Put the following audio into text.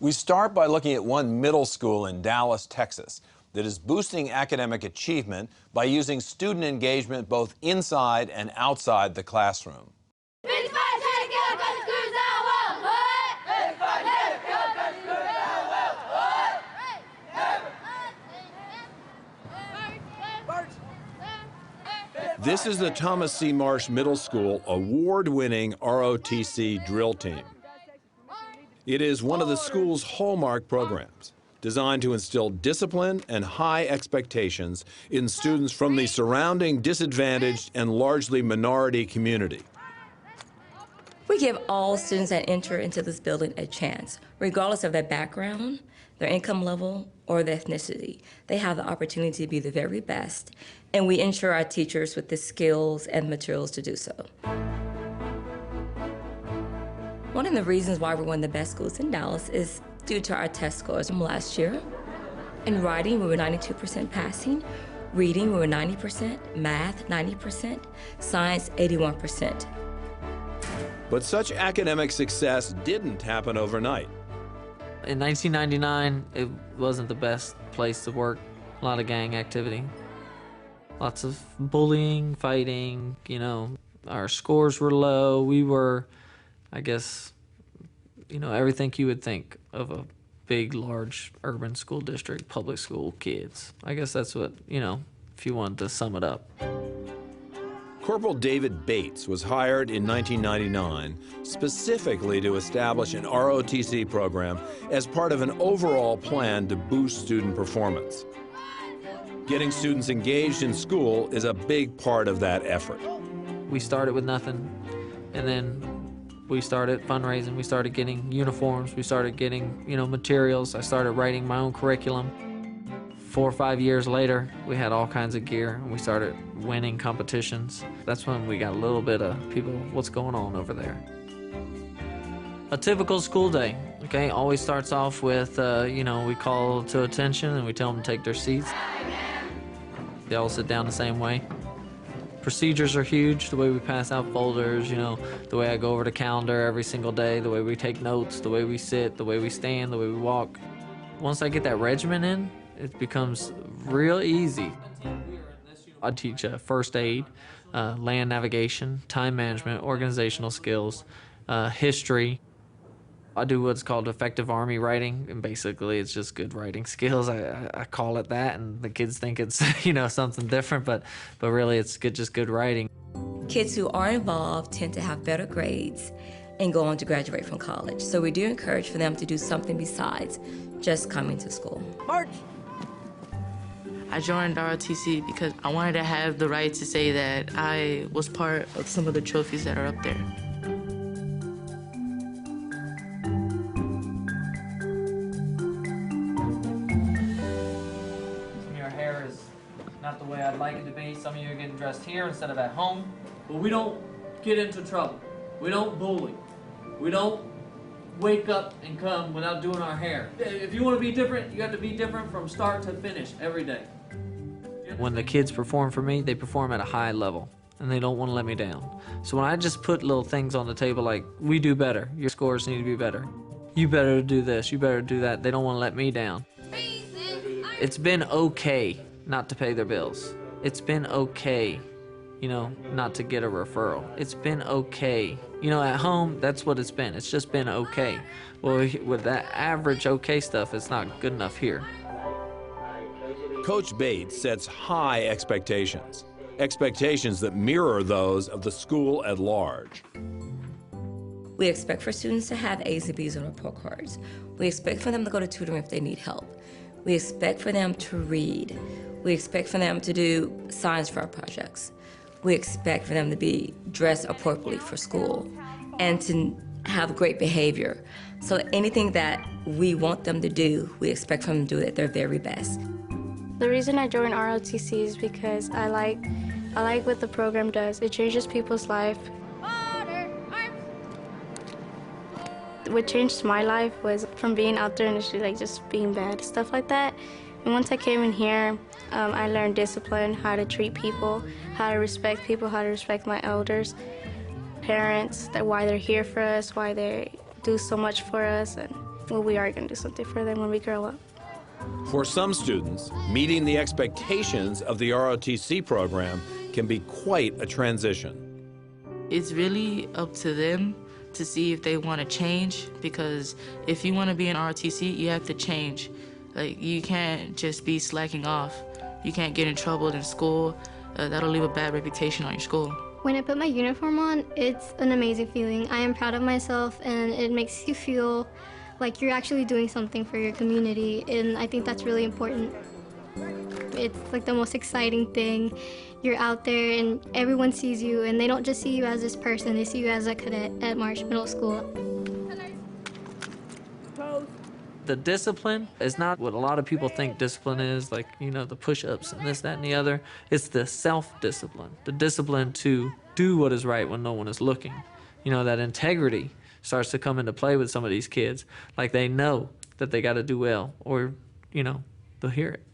We start by looking at one middle school in Dallas, Texas, that is boosting academic achievement by using student engagement both inside and outside the classroom. This is the Thomas C. Marsh Middle School award-winning ROTC drill team. It is one of the school's hallmark programs, designed to instill discipline and high expectations in students from the surrounding disadvantaged and largely minority community. We give all students that enter into this building a chance, regardless of their background, their income level, or their ethnicity. They have the opportunity to be the very best, and we ensure our teachers with the skills and materials to do so. One of the reasons why we're one of the best schools in Dallas is due to our test scores from last year. In writing, we were 92% passing. Reading, we were 90%. Math, 90%. Science, 81%. But such academic success didn't happen overnight. In 1999, it wasn't the best place to work. A lot of gang activity. Lots of bullying, fighting, you know. Our scores were low. We were, I guess, you know, everything you would think of a big, large urban school district, public school kids. I guess that's what, you know, if you wanted to sum it up. Corporal David Bates was hired in 1999 specifically to establish an ROTC program as part of an overall plan to boost student performance. Getting students engaged in school is a big part of that effort. We started with nothing, and then we started fundraising. We started getting uniforms. We started getting, you know, materials. I started writing my own curriculum. 4 or 5 years later, we had all kinds of gear, and we started winning competitions. That's when we got a little bit of people, what's going on over there? A typical school day, okay, always starts off with, you know, we call to attention and we tell them to take their seats. They all sit down the same way. Procedures are huge, the way we pass out folders, you know, the way I go over the calendar every single day, the way we take notes, the way we sit, the way we stand, the way we walk. Once I get that regimen in, it becomes real easy. I teach first aid, land navigation, time management, organizational skills, history. I do what's called effective Army writing, and basically it's just good writing skills. I call it that, and the kids think it's, you know, something different, but really it's good, just good writing. Kids who are involved tend to have better grades and go on to graduate from college. So we do encourage for them to do something besides just coming to school. March! I joined ROTC because I wanted to have the right to say that I was part of some of the trophies that are up there. Your hair is not the way I'd like it to be. Some of you are getting dressed here instead of at home. But we don't get into trouble. We don't bully. We don't wake up and come without doing our hair. If you want to be different, you have to be different from start to finish every day. When the kids perform for me, they perform at a high level, and they don't want to let me down. So when I just put little things on the table like, we do better, your scores need to be better, you better do this, you better do that, they don't want to let me down. It's been okay not to pay their bills. It's been okay, you know, not to get a referral. It's been okay. You know, at home, that's what it's been. It's just been okay. Well, with that average okay stuff, it's not good enough here. Coach Bates sets high expectations, expectations that mirror those of the school at large. We expect for students to have A's and B's on report cards. We expect for them to go to tutoring if they need help. We expect for them to read. We expect for them to do science fair projects. We expect for them to be dressed appropriately for school and to have great behavior. So anything that we want them to do, we expect from them to do it at their very best. The reason I joined ROTC is because I like what the program does. It changes people's life. What changed my life was from being out there in the street, like just being bad, stuff like that. And once I came in here, I learned discipline, how to treat people, how to respect people, how to respect my elders, parents, why they're here for us, why they do so much for us. And well, we are going to do something for them when we grow up. For some students, meeting the expectations of the ROTC program can be quite a transition. It's really up to them to see if they want to change, because if you want to be in ROTC, you have to change. Like, you can't just be slacking off. You can't get in trouble in school. That'll leave a bad reputation on your school. When I put my uniform on, it's an amazing feeling. I am proud of myself, and it makes you feel like you're actually doing something for your community, and I think that's really important. It's like the most exciting thing. You're out there and everyone sees you, and they don't just see you as this person, they see you as a cadet at Marsh Middle School. The discipline is not what a lot of people think discipline is, like, you know, the push-ups and this, that, and the other. It's the self-discipline, the discipline to do what is right when no one is looking. You know, that integrity starts to come into play with some of these kids. Like, they know that they got to do well, or, you know, they'll hear it.